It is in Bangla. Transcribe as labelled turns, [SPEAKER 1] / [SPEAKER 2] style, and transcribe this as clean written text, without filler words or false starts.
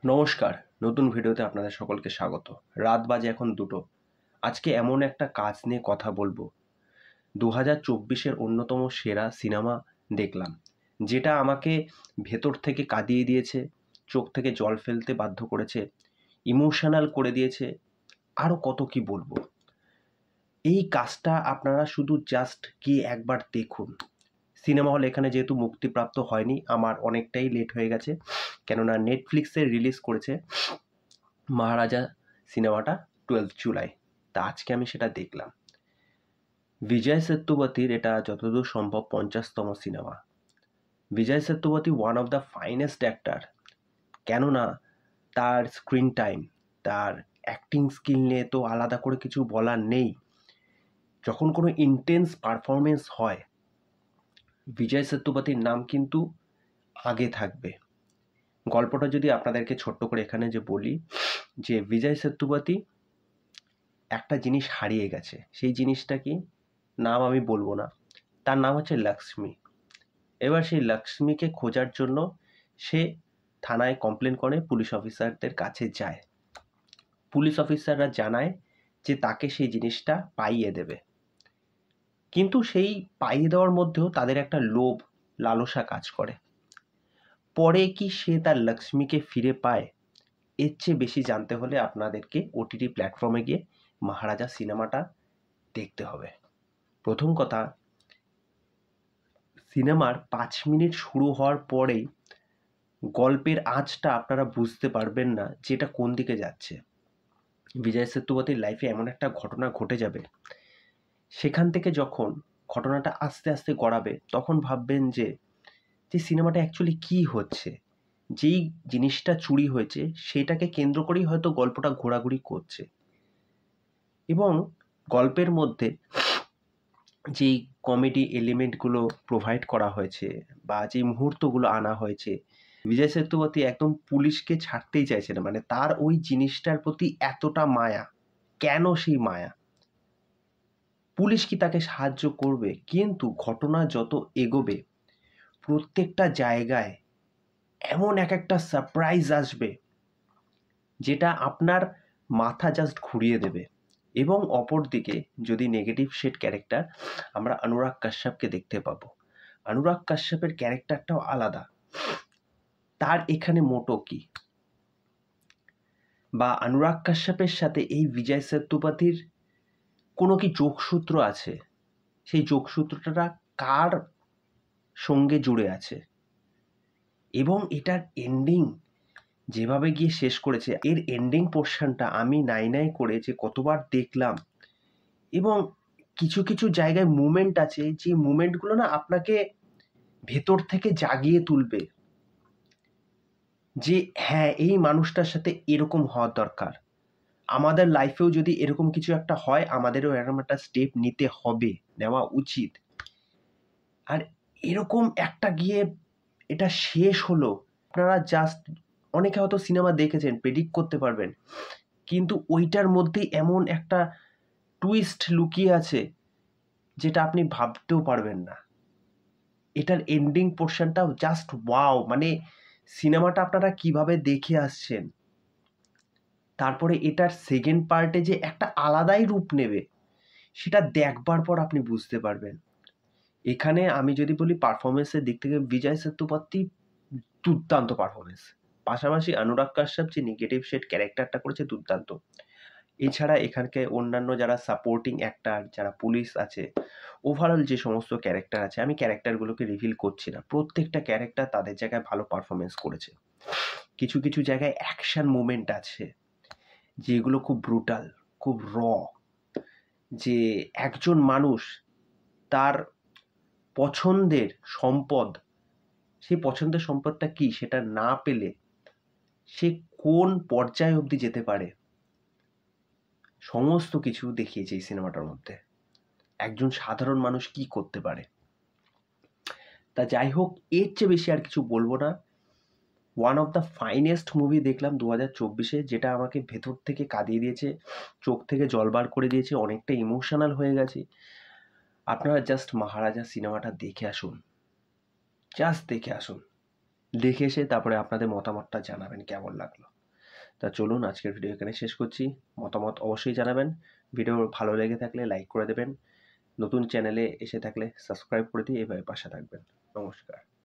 [SPEAKER 1] নমস্কার, নতুন ভিডিওতে আপনাদের সকলকে স্বাগত। রাত বাজে এখন 2টো। আজকে এমন একটা কাজ নিয়ে কথা বলবো। 2024-এর অন্যতম সেরা সিনেমা দেখলাম, যেটা আমাকে ভেতর থেকে কাঁদিয়ে দিয়েছে, চোখ থেকে জল ফেলতে বাধ্য করেছে, ইমোশনাল করে দিয়েছে, আরও কত কি বলবো। এই কাজটা আপনারা শুধু জাস্ট গিয়ে একবার দেখুন। সিনেমা হল এখানে যেহেতু মুক্তিপ্রাপ্ত হয়নি, আমার অনেকটাই লেট হয়ে গেছে, কেননা নেটফ্লিক্সে রিলিজ করেছে মহারাজা সিনেমাটা 12 জুলাই। তা আজকে আমি সেটা দেখলাম। বিজয় সেতুপতির এটা যতদূর সম্ভব 50তম cinema. Vijay Sethupathi one of the finest actor, কেননা তার স্ক্রিন টাইম, তার অ্যাক্টিং স্কিল নিয়ে তো আলাদা করে কিছু বলার নেই। যখন কোনো ইন্টেন্স পারফরমেন্স হয়, বিজয় সেতুপতির নাম কিন্তু আগে থাকবে। গল্পটা যদি আপনাদেরকে ছোট্ট করে এখানে যে বলি, যে বিজয় সেতুপতি একটা জিনিস হারিয়ে গেছে। সেই জিনিসটা কি, নাম আমি বলবো না। তার নাম হচ্ছে লক্ষ্মী। এবার সেই লক্ষ্মীকে খোঁজার জন্য সে থানায় কমপ্লেন করে, পুলিশ অফিসারদের কাছে যায়। পুলিশ অফিসাররা জানায় যে তাকে সেই জিনিসটা পাইয়ে দেবে, কিন্তু সেই পাইয়ে দেওয়ার মধ্যেও তাদের একটা লোভ, লালসা কাজ করে। পরে কি সে তার লক্ষ্মীকে ফিরে পায়? এর চেয়ে বেশি জানতে হলে আপনাদেরকে ওটিটি প্ল্যাটফর্মে গিয়ে মহারাজা সিনেমাটা দেখতে হবে। প্রথম কথা, সিনেমার 5 মিনিট শুরু হওয়ার পরেই গল্পের আঁচটা আপনারা বুঝতে পারবেন না যে এটা কোন দিকে যাচ্ছে। বিজয় সেতুপতির লাইফে এমন একটা ঘটনা ঘটে যাবে, সেখান থেকে যখন ঘটনাটা আস্তে আস্তে গড়াবে, তখন ভাববেন যে সিনেমাটা অ্যাকচুয়ালি কী হচ্ছে। যেই জিনিসটা চুরি হয়েছে সেটাকে কেন্দ্র করেই হয়তো গল্পটা ঘোরাঘুরি করছে। এবং গল্পের মধ্যে যেই কমেডি এলিমেন্টগুলো প্রোভাইড করা হয়েছে বা যে মুহূর্তগুলো আনা হয়েছে, বিজয় সেতুপতি একদম পুলিশকে ছাড়তেই চাইছে না। মানে তার ওই জিনিসটার প্রতি এতটা মায়া। কেন সেই মায়া? পুলিশ কি তাকে সাহায্য করবে? কিন্তু ঘটনা যত এগোবে, প্রত্যেকটা জায়গায় এমন এক একটা সারপ্রাইজ আসবে যেটা আপনার মাথা জাস্ট ঘুরিয়ে দেবে। এবং অপরদিকে যদি নেগেটিভ শেড ক্যারেক্টার, আমরা অনুরাগ কাশ্যপকে দেখতে পাবো। অনুরাগ কাশ্যপের ক্যারেক্টারটাও আলাদা। তার এখানে মোটো কি, বা অনুরাগ কাশ্যপের সাথে এই বিজয় সেতুপতির কোনো কি যোগসূত্র আছে? সেই যোগসূত্রটা কার সঙ্গে জুড়ে আছে? এবং এটার এন্ডিং যেভাবে গিয়ে শেষ করেছে, এর এন্ডিং পোর্শনটা আমি নাই করে যে কতবার দেখলাম। এবং কিছু কিছু জায়গায় মুমেন্ট আছে, যে মুমেন্টগুলো না আপনাকে ভেতর থেকে জাগিয়ে তুলবে যে হ্যাঁ, এই মানুষটার সাথে এরকম হওয়া দরকার। আমাদের লাইফেও যদি এরকম কিছু একটা হয়, আমাদেরও এরকম একটা স্টেপ নিতে হবে, নেওয়া উচিত। আর এরকম একটা গিয়ে এটা শেষ হলো। আপনারা জাস্ট, অনেকে হয়তো সিনেমা দেখেছেন, প্রেডিক্ট করতে পারবেন, কিন্তু ওইটার মধ্যেই এমন একটা টুইস্ট লুকিয়ে আছে যেটা আপনি ভাবতেও পারবেন না। এটার এন্ডিং পোর্শনটাও জাস্ট ওয়াও। মানে সিনেমাটা আপনারা কিভাবে দেখে আসছেন, তারপরে এটার সেকেন্ড পার্টে যে একটা আলাদাই রূপ নেবে, সেটা দেখবার পর আপনি বুঝতে পারবেন। এখানে আমি যদি বলি পারফরমেন্সের দিক থেকে, বিজয় সেতুপতি দুর্দান্ত পারফরমেন্স। পাশাপাশি অনুরাগ কাশ্যপ যে নেগেটিভ শেড ক্যারেক্টারটা করেছে, দুর্দান্ত। এছাড়া এখানকে অন্যান্য যারা সাপোর্টিং অ্যাক্টার, যারা পুলিশ আছে, ওভারঅল যে সমস্ত ক্যারেক্টার আছে, আমি ক্যারেক্টারগুলোকে রিভিল করছি না। প্রত্যেকটা ক্যারেক্টার তাদের জায়গায় ভালো পারফরমেন্স করেছে। কিছু কিছু জায়গায় অ্যাকশন মুভমেন্ট আছে যেগুলো খুব ব্রুটাল, খুব যে একজন মানুষ তার পছন্দের সম্পদ, সেই পছন্দের সম্পদটা কি সেটা না পেলে সে কোন পর্যায় অবধি যেতে পারে, সমস্ত কিছু দেখিয়েছে এই সিনেমাটার মধ্যে। একজন সাধারণ মানুষ কি করতে পারে। তা যাই হোক, এর চেয়ে বেশি আর কিছু বলবো না। One of the finest movie দেখলাম 2024-এ, যেটা আমাকে ভেতর থেকে কাঁদিয়ে দিয়েছে, চোখ থেকে জল বার করে দিয়েছে, অনেকটা ইমোশনাল হয়ে গেছে। আপনারা জাস্ট মহারাজা সিনেমাটা দেখে আসুন, জাস্ট দেখে আসুন। দেখে এসে তারপরে আপনাদের মতামতটা জানাবেন কেমন লাগলো। তা চলুন আজকের ভিডিও এখানে শেষ করছি। মতামত অবশ্যই জানাবেন। ভিডিও ভালো লেগে থাকলে লাইক করে দেবেন। নতুন চ্যানেলে এসে থাকলে সাবস্ক্রাইব করে দিয়ে এভাবে পাশে থাকবেন। নমস্কার।